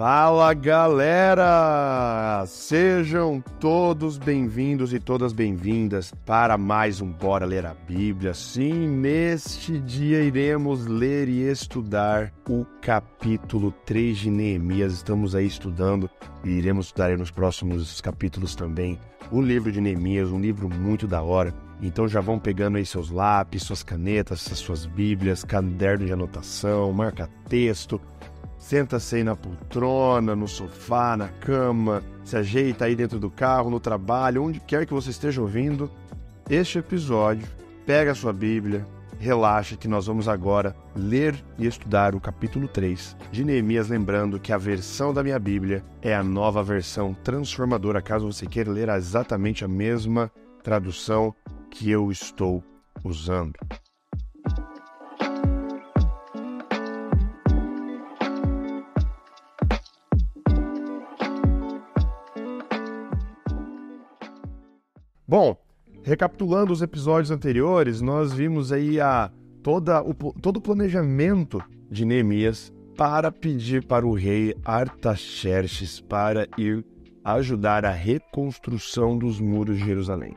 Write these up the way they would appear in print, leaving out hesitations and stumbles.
Fala galera! Sejam todos bem-vindos e todas bem-vindas para mais um Bora Ler a Bíblia. Sim, neste dia iremos ler e estudar o capítulo 3 de Neemias. Estamos aí estudando e iremos estudar aí nos próximos capítulos também o livro de Neemias, um livro muito da hora. Então já vão pegando aí seus lápis, suas canetas, suas bíblias, caderno de anotação, marca-texto. Senta-se aí na poltrona, no sofá, na cama, se ajeita aí dentro do carro, no trabalho, onde quer que você esteja ouvindo este episódio. Pega a sua Bíblia, relaxa que nós vamos agora ler e estudar o capítulo 3 de Neemias, lembrando que a versão da minha Bíblia é a nova versão transformadora, caso você queira ler exatamente a mesma tradução que eu estou usando. Bom, recapitulando os episódios anteriores, nós vimos aí todo o planejamento de Neemias para pedir para o rei Artaxerxes para ir ajudar a reconstrução dos muros de Jerusalém.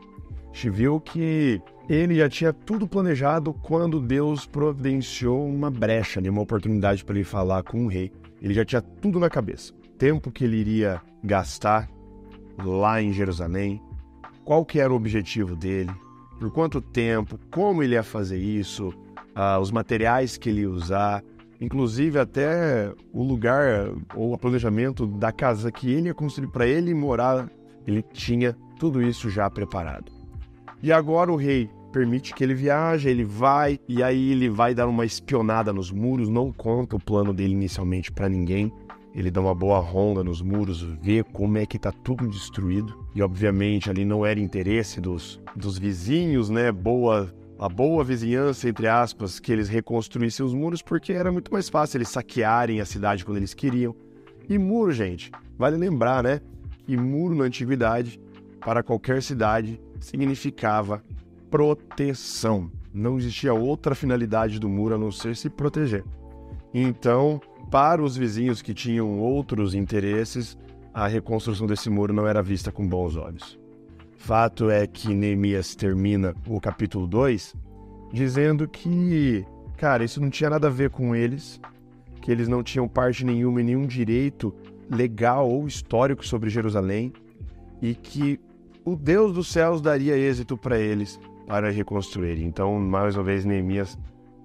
A gente viu que ele já tinha tudo planejado quando Deus providenciou uma brecha, uma oportunidade para ele falar com o rei. Ele já tinha tudo na cabeça. O tempo que ele iria gastar lá em Jerusalém, qual que era o objetivo dele, por quanto tempo, como ele ia fazer isso, os materiais que ele ia usar, inclusive até o lugar ou o planejamento da casa que ele ia construir para ele morar. Ele tinha tudo isso já preparado. E agora o rei permite que ele viaje, ele vai, e aí ele vai dar uma espionada nos muros, não conta o plano dele inicialmente para ninguém. Ele dá uma boa ronda nos muros, vê como é que tá tudo destruído. E obviamente ali não era interesse dos vizinhos, né? A boa vizinhança, entre aspas, que eles reconstruíssem os muros, porque era muito mais fácil eles saquearem a cidade quando eles queriam. E muro, gente, vale lembrar, né? Que muro na antiguidade, para qualquer cidade, significava proteção. Não existia outra finalidade do muro a não ser se proteger. Então, para os vizinhos que tinham outros interesses, a reconstrução desse muro não era vista com bons olhos. Fato é que Neemias termina o capítulo 2 dizendo que, isso não tinha nada a ver com eles, que eles não tinham parte nenhuma e nenhum direito legal ou histórico sobre Jerusalém e que o Deus dos céus daria êxito para eles para reconstruir. Então, mais uma vez, Neemias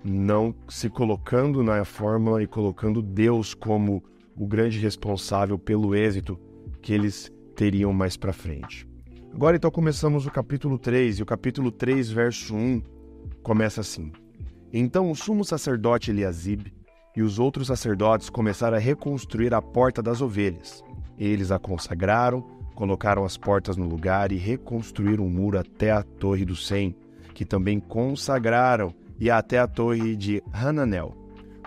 não se colocando na fórmula e colocando Deus como o grande responsável pelo êxito que eles teriam mais para frente. Agora então começamos o capítulo 3, e o capítulo 3, verso 1, começa assim. Então o sumo sacerdote Eliasibe e os outros sacerdotes começaram a reconstruir a porta das ovelhas. Eles a consagraram, colocaram as portas no lugar e reconstruíram o muro até a torre do Sem, que também consagraram, e até a torre de Hananel.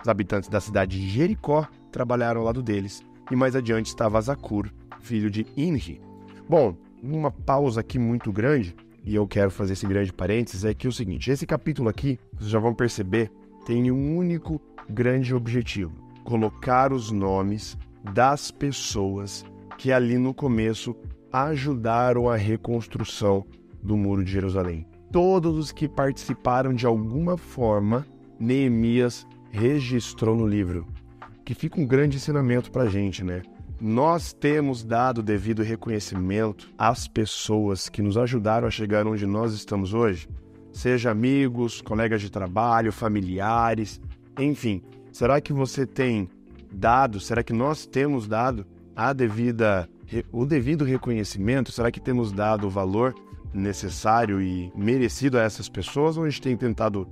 Os habitantes da cidade de Jericó trabalharam ao lado deles, e mais adiante estava Zacur, filho de Inri. Bom, uma pausa aqui muito grande, e eu quero fazer esse grande parênteses, é que é o seguinte, esse capítulo aqui, vocês já vão perceber, tem um único grande objetivo: colocar os nomes das pessoas que ali no começo ajudaram a reconstrução do Muro de Jerusalém. Todos os que participaram de alguma forma, Neemias registrou no livro. Que fica um grande ensinamento para a gente, né? Nós temos dado devido reconhecimento às pessoas que nos ajudaram a chegar onde nós estamos hoje, seja amigos, colegas de trabalho, familiares, enfim. Será que você tem dado, será que nós temos dado o devido reconhecimento? Será que temos dado o valor necessário e merecido a essas pessoas, ou a gente tem tentado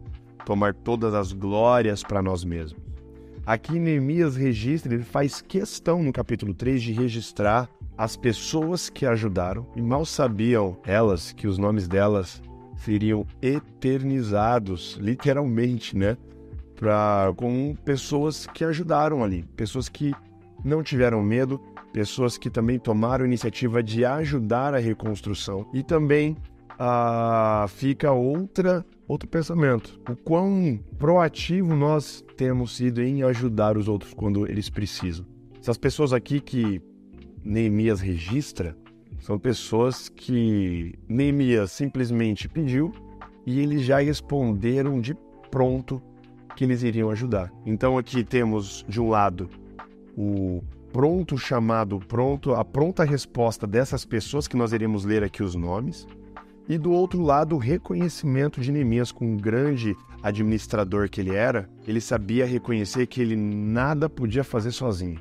tomar todas as glórias para nós mesmos? Aqui Neemias registra, ele faz questão no capítulo 3 de registrar as pessoas que ajudaram, e mal sabiam elas que os nomes delas seriam eternizados, literalmente, né? Com pessoas que ajudaram ali, pessoas que não tiveram medo, pessoas que também tomaram a iniciativa de ajudar a reconstrução. E também fica outro pensamento: o quão proativo nós temos sido em ajudar os outros quando eles precisam. Essas pessoas aqui que Neemias registra são pessoas que Neemias simplesmente pediu e eles já responderam de pronto que eles iriam ajudar. Então aqui temos, de um lado, o pronto chamado, a pronta resposta dessas pessoas, que nós iremos ler aqui os nomes, e do outro lado, o reconhecimento de Neemias, com um grande administrador que ele era, ele sabia reconhecer que ele nada podia fazer sozinho.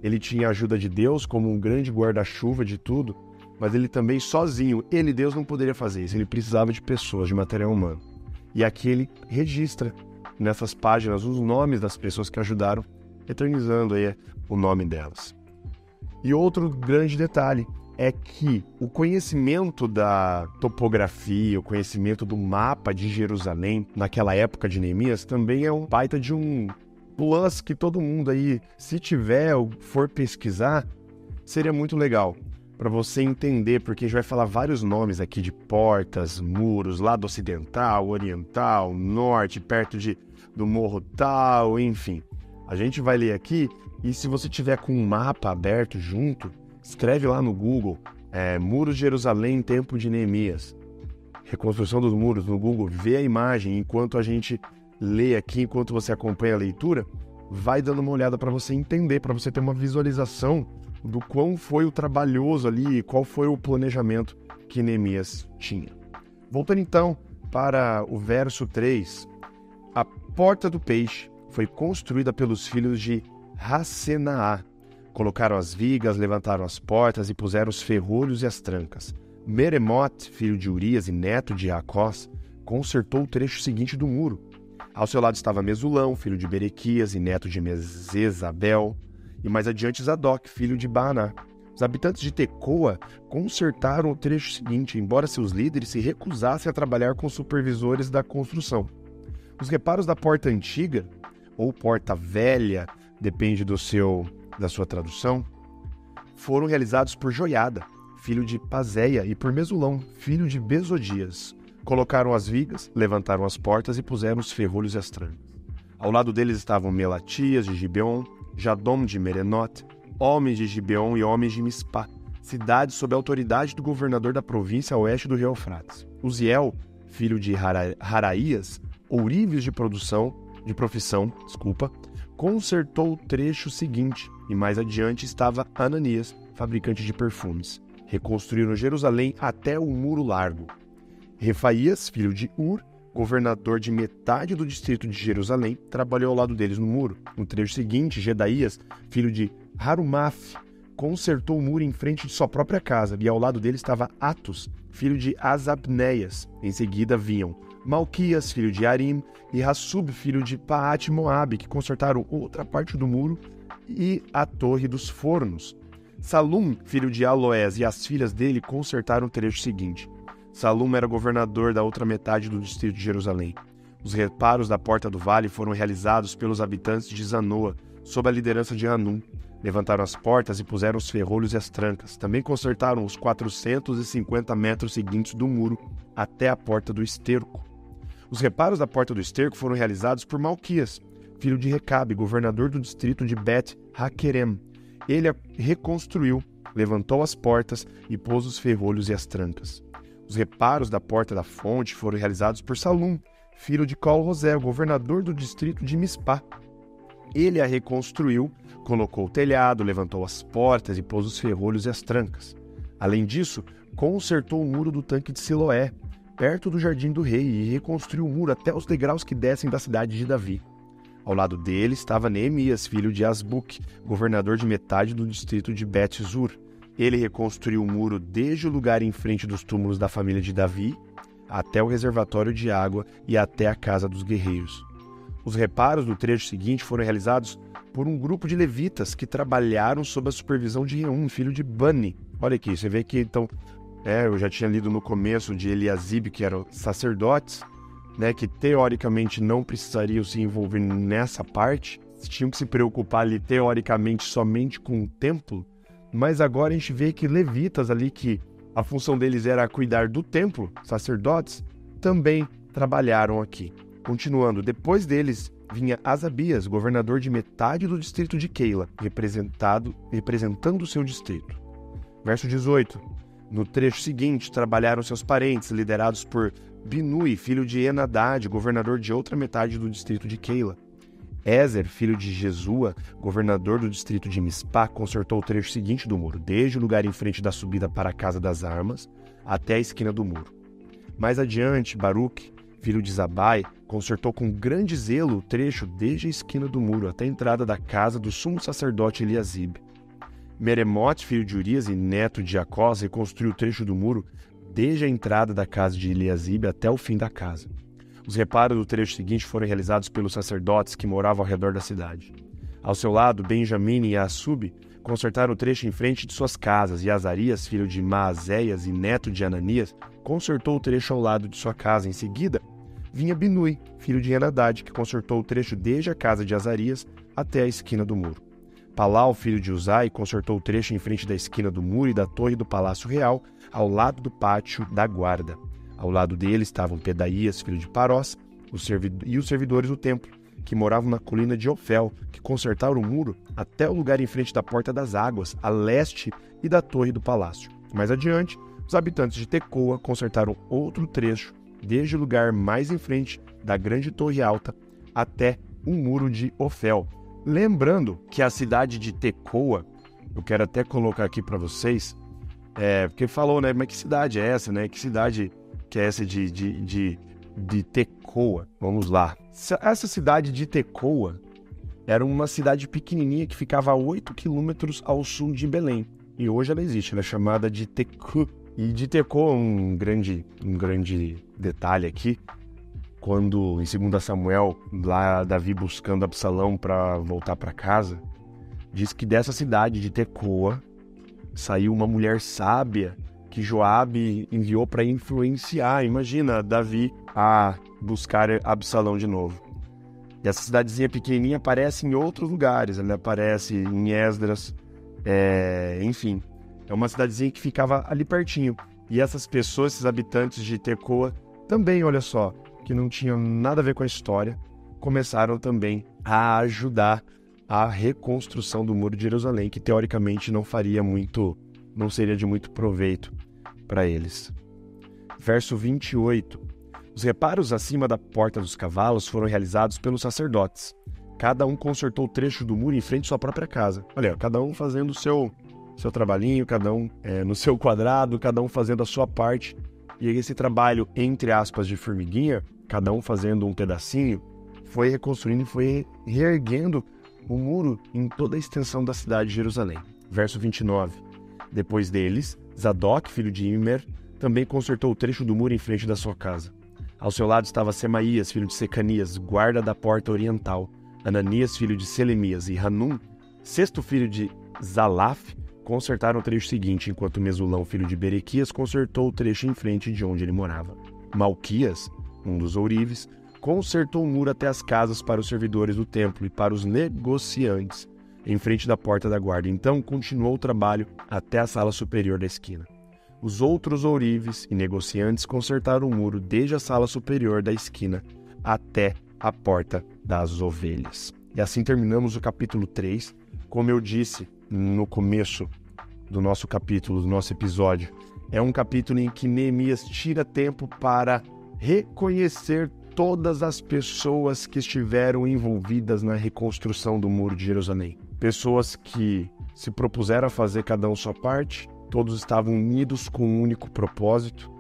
Ele tinha a ajuda de Deus como um grande guarda-chuva de tudo, mas ele também sozinho, Deus, não poderia fazer isso, ele precisava de pessoas, de material humano. E aqui ele registra nessas páginas os nomes das pessoas que ajudaram, eternizando aí o nome delas. E outro grande detalhe é que o conhecimento da topografia, o conhecimento do mapa de Jerusalém naquela época de Neemias também é um baita de um plus que todo mundo aí, se tiver ou for pesquisar, seria muito legal para você entender, porque a gente vai falar vários nomes aqui de portas, muros, lado ocidental, oriental, norte, perto do morro tal, enfim. A gente vai ler aqui e se você tiver com um mapa aberto junto, escreve lá no Google, Muros de Jerusalém, Tempo de Neemias. Reconstrução dos muros no Google, vê a imagem enquanto a gente lê aqui, enquanto você acompanha a leitura, vai dando uma olhada para você entender, para você ter uma visualização do quão foi o trabalhoso ali, qual foi o planejamento que Neemias tinha. Voltando então para o verso 3, a porta do peixe foi construída pelos filhos de Hassenaá. Colocaram as vigas, levantaram as portas e puseram os ferrolhos e as trancas. Meremote, filho de Urias e neto de Jacós, consertou o trecho seguinte do muro. Ao seu lado estava Mesulão, filho de Berequias e neto de Mesezabel, e mais adiante Zadok, filho de Baaná. Os habitantes de Tecoa consertaram o trecho seguinte, embora seus líderes se recusassem a trabalhar com os supervisores da construção. Os reparos da porta antiga, ou porta velha, depende da sua tradução, foram realizados por Joiada, filho de Pazéia, e por Mesulão, filho de Bezodias. Colocaram as vigas, levantaram as portas e puseram os ferrolhos e as trancas. Ao lado deles estavam Melatias de Gibeon, Jadom de Merenote, homens de Gibeon e homens de Mispá, cidades sob a autoridade do governador da província a oeste do rio Eufrates. Uziel, filho de Haraías, ourives de profissão, consertou o trecho seguinte, e mais adiante estava Ananias, fabricante de perfumes. Reconstruíram Jerusalém até o Muro Largo. Refaías, filho de Ur, governador de metade do distrito de Jerusalém, trabalhou ao lado deles no muro. No trecho seguinte, Gedaías, filho de Harumaf, consertou o muro em frente de sua própria casa, e ao lado dele estava Atos, filho de Azabneias. Em seguida vinham Malquias, filho de Arim, e Hassub, filho de Paate-Moabe, que consertaram outra parte do muro e a torre dos fornos. Salum, filho de Aloés, e as filhas dele consertaram o trecho seguinte. Salum era governador da outra metade do distrito de Jerusalém. Os reparos da Porta do Vale foram realizados pelos habitantes de Zanoa, sob a liderança de Hanum. Levantaram as portas e puseram os ferrolhos e as trancas. Também consertaram os 450 metros seguintes do muro até a Porta do Esterco. Os reparos da Porta do Esterco foram realizados por Malquias, filho de Recabe, governador do distrito de Bet-Haquerem. Ele a reconstruiu, levantou as portas e pôs os ferrolhos e as trancas. Os reparos da Porta da Fonte foram realizados por Salum, filho de Col-Rosé, governador do distrito de Mispá. Ele a reconstruiu, colocou o telhado, levantou as portas e pôs os ferrolhos e as trancas. Além disso, consertou o muro do tanque de Siloé, perto do jardim do rei, e reconstruiu o muro até os degraus que descem da cidade de Davi. Ao lado dele estava Neemias, filho de Asbuc, governador de metade do distrito de Bet-Zur. Ele reconstruiu o muro desde o lugar em frente dos túmulos da família de Davi até o reservatório de água e até a casa dos guerreiros. Os reparos do trecho seguinte foram realizados por um grupo de levitas que trabalharam sob a supervisão de Reum, filho de Bani. Olha aqui, você vê que então, eu já tinha lido no começo de Eliasib, que eram sacerdotes, que teoricamente não precisariam se envolver nessa parte, tinham que se preocupar ali teoricamente somente com o templo. Mas agora a gente vê que levitas ali, que a função deles era cuidar do templo, sacerdotes, também trabalharam aqui. Continuando, depois deles vinha Asabias, governador de metade do distrito de Keila, representando o seu distrito. Verso 18. No trecho seguinte, trabalharam seus parentes, liderados por Binui, filho de Enadad, governador de outra metade do distrito de Keila. Ezer, filho de Jesua, governador do distrito de Mispá, consertou o trecho seguinte do muro, desde o lugar em frente da subida para a Casa das Armas até a esquina do muro. Mais adiante, Baruque, filho de Zabai, consertou com grande zelo o trecho desde a esquina do muro até a entrada da casa do sumo sacerdote Eliasibe. Meremote, filho de Urias e neto de Jacós, reconstruiu o trecho do muro desde a entrada da casa de Eliasibe até o fim da casa. Os reparos do trecho seguinte foram realizados pelos sacerdotes que moravam ao redor da cidade. Ao seu lado, Benjamim e Assub consertaram o trecho em frente de suas casas, e Azarias, filho de Maazéias e neto de Ananias, consertou o trecho ao lado de sua casa. Em seguida, vinha Binui, filho de Enadad, que consertou o trecho desde a casa de Azarias até a esquina do muro. Palau, filho de Uzai, consertou o trecho em frente da esquina do muro e da torre do Palácio Real, ao lado do pátio da guarda. Ao lado dele estavam Pedaías, filho de Parós, e os servidores do templo, que moravam na colina de Ofel, que consertaram o muro até o lugar em frente da Porta das Águas, a leste e da torre do palácio. Mais adiante, os habitantes de Tecoa consertaram outro trecho, desde o lugar mais em frente da grande torre alta até o muro de Ofel. Lembrando que a cidade de Tecoa, eu quero até colocar aqui para vocês, porque falou, né, mas que cidade é essa, né? Que cidade que é essa de Tecoa? Vamos lá. Essa cidade de Tecoa era uma cidade pequenininha que ficava a 8 quilômetros ao sul de Belém. E hoje ela existe, ela é chamada de Tecoa. E de Tecoa, um grande detalhe aqui, quando em 2 Samuel, lá Davi buscando Absalão para voltar para casa, diz que dessa cidade de Tecoa saiu uma mulher sábia que Joabe enviou para influenciar, imagina, Davi a buscar Absalão de novo. E essa cidadezinha pequenininha aparece em outros lugares, ela aparece em Esdras, enfim. É uma cidadezinha que ficava ali pertinho. E essas pessoas, esses habitantes de Tecoa, também, olha só, que não tinham nada a ver com a história, começaram também a ajudar a reconstrução do Muro de Jerusalém, que teoricamente não seria de muito proveito para eles. Verso 28. Os reparos acima da Porta dos Cavalos foram realizados pelos sacerdotes. Cada um consertou o trecho do muro em frente à sua própria casa. Olha, cada um fazendo o seu trabalhinho, cada um no seu quadrado, cada um fazendo a sua parte. E esse trabalho, entre aspas, de formiguinha, cada um fazendo um pedacinho, foi reconstruindo e foi reerguendo o muro em toda a extensão da cidade de Jerusalém. Verso 29. Depois deles, Zadok, filho de Imer, também consertou o trecho do muro em frente da sua casa. Ao seu lado estava Semaías, filho de Secanias, guarda da porta oriental, Ananias, filho de Selemias, e Hanum, sexto filho de Zalaf, consertaram o trecho seguinte, enquanto Mesulão, filho de Berequias, consertou o trecho em frente de onde ele morava. Malquias, um dos ourives, consertou o muro até as casas para os servidores do templo e para os negociantes, em frente da porta da guarda. Então continuou o trabalho até a sala superior da esquina. Os outros ourives e negociantes consertaram o muro desde a sala superior da esquina até a porta das ovelhas. E assim terminamos o capítulo 3. Como eu disse no começo do nosso capítulo, do nosso episódio, é um capítulo em que Neemias tira tempo para reconhecer todas as pessoas que estiveram envolvidas na reconstrução do Muro de Jerusalém. Pessoas que se propuseram a fazer cada um sua parte, todos estavam unidos com um único propósito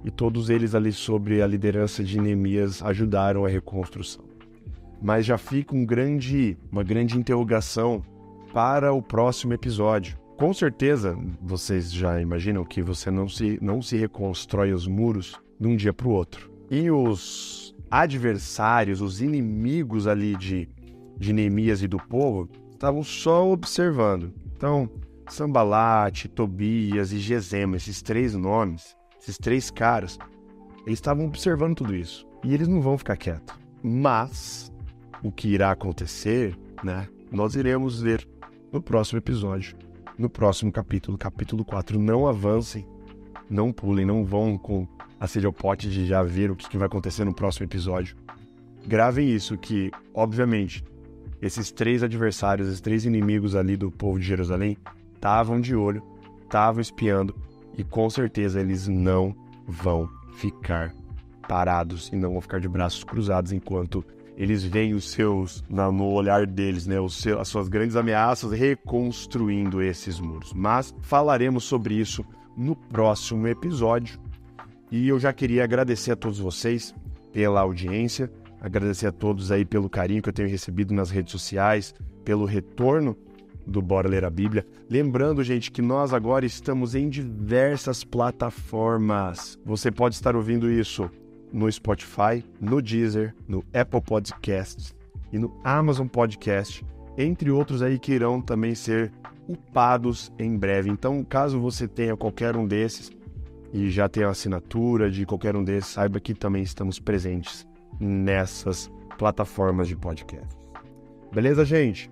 e todos eles ali sob a liderança de Neemias ajudaram a reconstrução. Mas já fica uma grande interrogação para o próximo episódio. Com certeza, vocês já imaginam que você não se reconstrói os muros de um dia para o outro. E os adversários, os inimigos ali de Neemias e do povo, estavam só observando. Então, Sambalate, Tobias e Gesema, esses três nomes, esses três caras, eles estavam observando tudo isso. E eles não vão ficar quietos. Mas o que irá acontecer, né, nós iremos ver no próximo episódio, no próximo capítulo 4. Não avancem, não pulem, não vão com a sede ao pote de já ver o que vai acontecer no próximo episódio. gravem isso, que, obviamente, esses 3 adversários, esses 3 inimigos ali do povo de Jerusalém, estavam de olho, estavam espiando, e com certeza eles não vão ficar parados e não vão ficar de braços cruzados enquanto eles veem os seus, no olhar deles, né, as suas grandes ameaças reconstruindo esses muros. Mas falaremos sobre isso no próximo episódio. E eu já queria agradecer a todos vocês pela audiência, agradecer a todos aí pelo carinho que eu tenho recebido nas redes sociais, pelo retorno do Bora Ler a Bíblia. Lembrando, gente, que nós agora estamos em diversas plataformas. Você pode estar ouvindo isso no Spotify, no Deezer, no Apple Podcasts e no Amazon Podcast, entre outros aí que irão também ser upados em breve. Então, caso você tenha qualquer um desses e já tenha a assinatura de qualquer um desses, saiba que também estamos presentes nessas plataformas de podcast. Beleza, gente?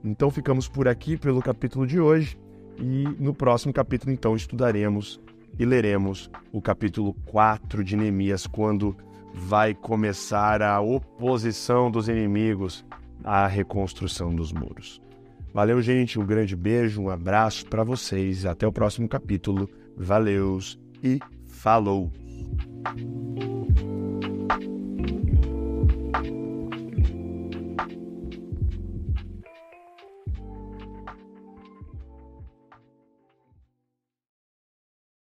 Então ficamos por aqui pelo capítulo de hoje e no próximo capítulo então estudaremos e leremos o capítulo 4 de Neemias, quando vai começar a oposição dos inimigos à reconstrução dos muros. Valeu, gente, um grande beijo, um abraço para vocês, até o próximo capítulo. Valeus e falou!